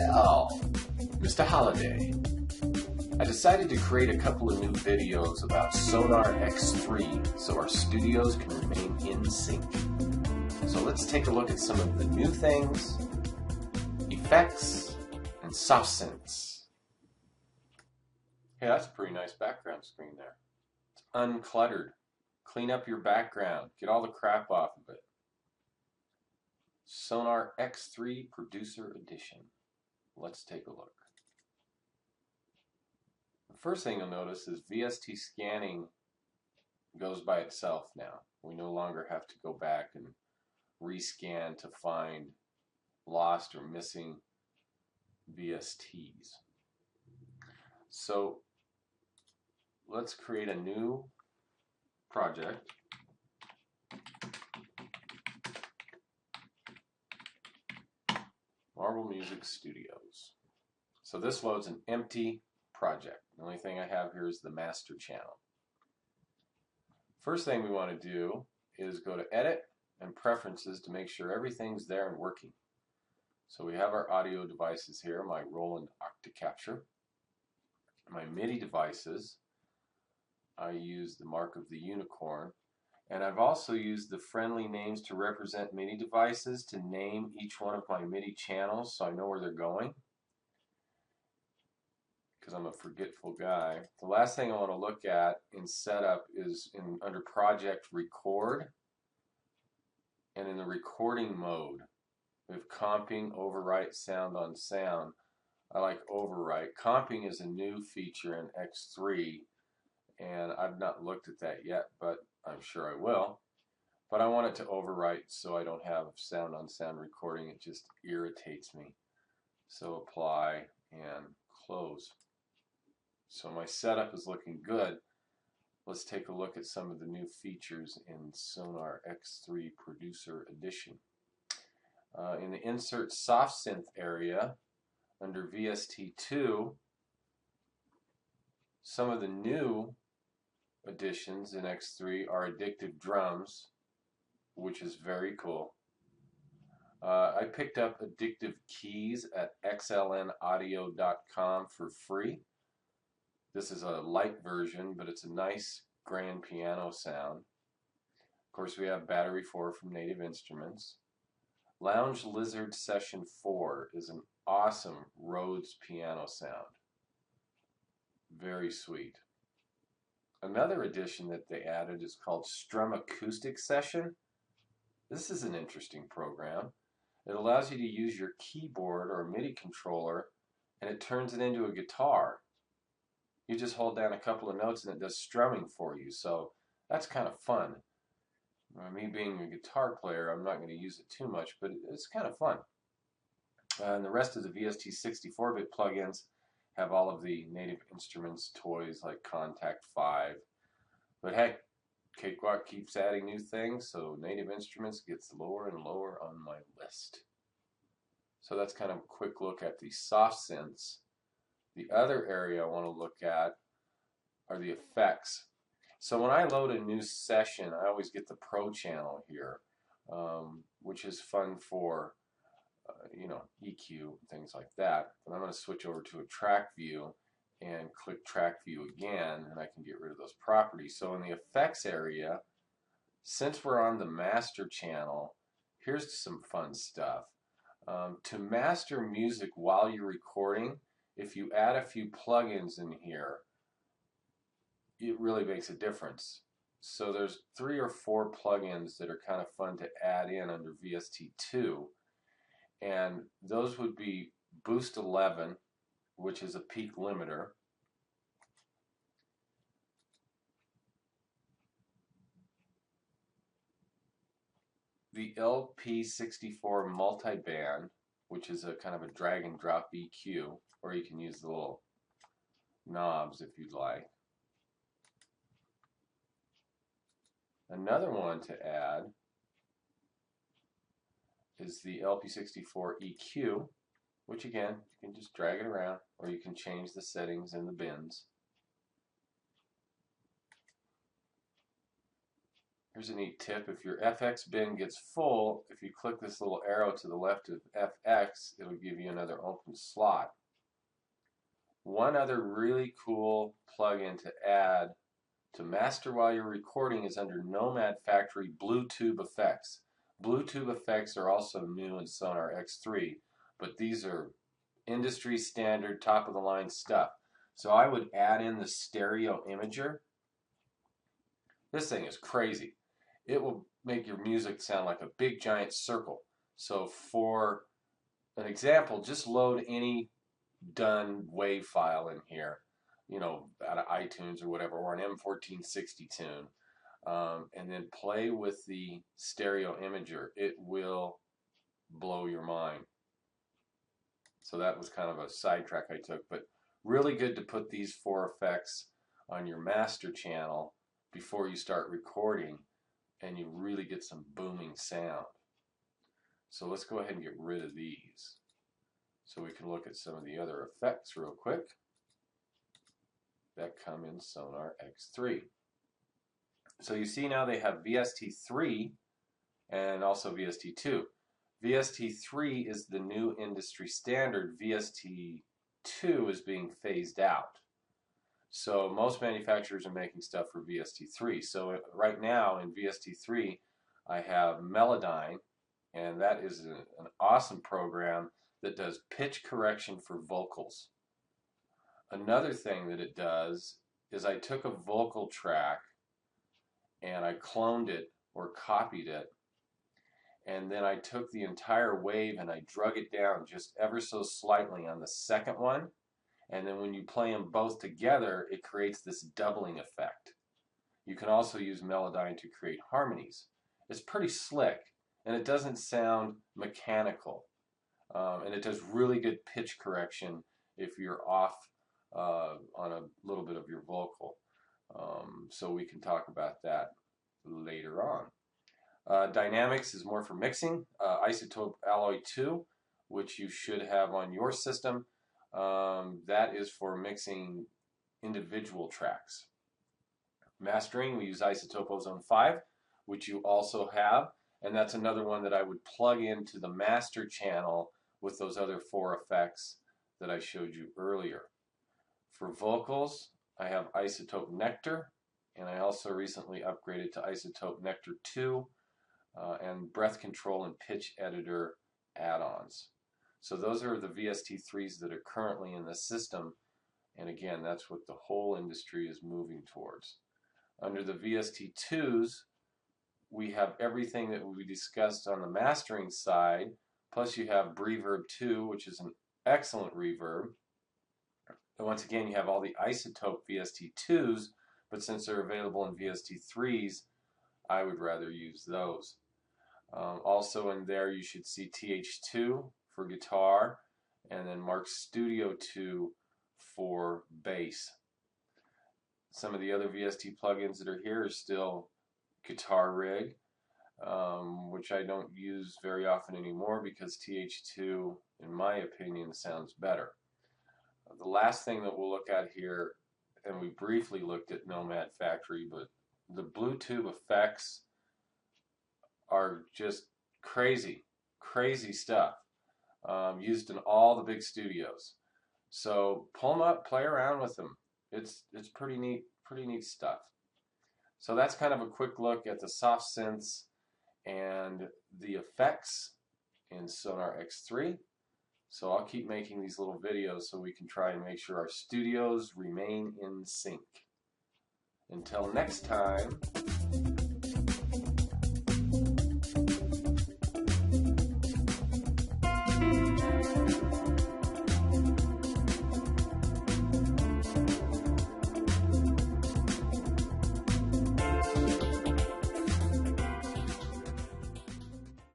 So, Mr. Holiday, I decided to create a couple of new videos about Sonar X3 so our studios can remain in sync. So let's take a look at some of the new things, effects, and soft synths. Hey, that's a pretty nice background screen there. It's uncluttered. Clean up your background. Get all the crap off of it. Sonar X3 Producer Edition. Let's take a look. The first thing you'll notice is Vst Scanning goes by itself now. We no longer have to go back and rescan to find lost or missing VSTs. So let's create a new project. Marble Music Studios. So this loads an empty project. The only thing I have here is the master channel. First thing we want to do is go to Edit and Preferences to make sure everything's there and working. So we have our audio devices here, my Roland Octacapture. My MIDI devices, I use the mark of the unicorn. And I've also used the friendly names to represent MIDI devices to name each one of my MIDI channels so I know where they're going, because I'm a forgetful guy. The last thing I want to look at in setup is under Project Record, and in the recording mode we have comping, overwrite, sound on sound. I like overwrite. Comping is a new feature in X3, and I've not looked at that yet, but I'm sure I will. But I want it to overwrite so I don't have sound on sound recording. It just irritates me. So apply and close. So my setup is looking good. Let's take a look at some of the new features in Sonar X3 Producer Edition. In the Insert Soft Synth area, under VST2, some of the new additions in X3 are Addictive Drums, which is very cool. I picked up Addictive Keys at xlnaudio.com for free. This is a light version, but it's a nice grand piano sound. Of course, we have Battery 4 from Native Instruments. Lounge Lizard Session 4 is an awesome Rhodes piano sound. Very sweet. Another addition that they added is called Strum Acoustic Session. This is an interesting program. It allows you to use your keyboard or MIDI controller and it turns it into a guitar. You just hold down a couple of notes and it does strumming for you, so that's kind of fun. Me being a guitar player, I'm not going to use it too much, but it's kind of fun. And the rest of the VST 64-bit plugins have all of the Native Instruments toys like Contact 5. But hey, Cakewalk keeps adding new things, so Native Instruments gets lower and lower on my list. So that's kind of a quick look at the soft synths. The other area I want to look at are the effects. So when I load a new session, I always get the Pro channel here, which is fun for EQ and things like that. But I'm going to switch over to a track view and click track view again, and I can get rid of those properties. So in the effects area, since we're on the master channel, here's some fun stuff. To master music while you're recording, if you add a few plugins in here, it really makes a difference. So there's 3 or 4 plugins that are kind of fun to add in under VST2, and those would be Boost 11, which is a peak limiter, the Lp64 Multiband, which is a kind of a drag and drop EQ, or you can use the little knobs if you'd like. Another one to add is the Lp64 EQ, which again, you can just drag it around, or you can change the settings in the bins. Here's a neat tip. If your FX bin gets full, if you click this little arrow to the left of FX, it'll give you another open slot. One other really cool plugin to add to master while you're recording is under Nomad Factory Bluetooth effects. Bluetooth effects are also new in Sonar X3, but these are industry standard, top of the line stuff. So I would add in the stereo imager. This thing is crazy. It will make your music sound like a big giant circle. So for an example, just load any done wave file in here, you know, out of iTunes or whatever, or an M1460 tune, and then play with the stereo imager. It will blow your mind. So that was kind of a sidetrack I took, but really good to put these 4 effects on your master channel before you start recording, and you really get some booming sound. So let's go ahead and get rid of these so we can look at some of the other effects real quick that come in Sonar X3. So you see now they have VST3 and also VST2. VST3 is the new industry standard. VST2 is being phased out. So most manufacturers are making stuff for VST3. So right now in VST3 I have Melodyne, and that is an awesome program that does pitch correction for vocals. Another thing that it does is I took a vocal track and I cloned it or copied it, and then I took the entire wave and I drug it down just ever so slightly on the second one, and then when you play them both together it creates this doubling effect. You can also use Melodyne to create harmonies. It's pretty slick and it doesn't sound mechanical, and it does really good pitch correction if you're off on a little bit of your vocal. So we can talk about that later on. Dynamics is more for mixing. Izotope Alloy 2, which you should have on your system, that is for mixing individual tracks. Mastering, we use Izotope Ozone 5, which you also have, and that's another one that I would plug into the master channel with those other 4 effects that I showed you earlier. For vocals, I have Izotope Nectar, and I also recently upgraded to Izotope Nectar 2 and Breath Control and Pitch Editor add-ons. So those are the VST3s that are currently in the system, and again, that's what the whole industry is moving towards. Under the VST2s, we have everything that we discussed on the mastering side, plus you have Reverb 2, which is an excellent reverb. And once again, you have all the Izotope VST2s, but since they're available in VST3s, I would rather use those. Also in there, you should see TH2 for guitar, and then Mark Studio 2 for bass. Some of the other VST plugins that are here are still Guitar Rig, which I don't use very often anymore because TH2, in my opinion, sounds better. The last thing that we'll look at here, and we briefly looked at Nomad Factory, but the Bluetooth effects are just crazy, crazy stuff, used in all the big studios. So pull them up, play around with them. It's pretty neat stuff. So that's kind of a quick look at the soft synths and the effects in Sonar X3. So I'll keep making these little videos so we can try and make sure our studios remain in sync. Until next time.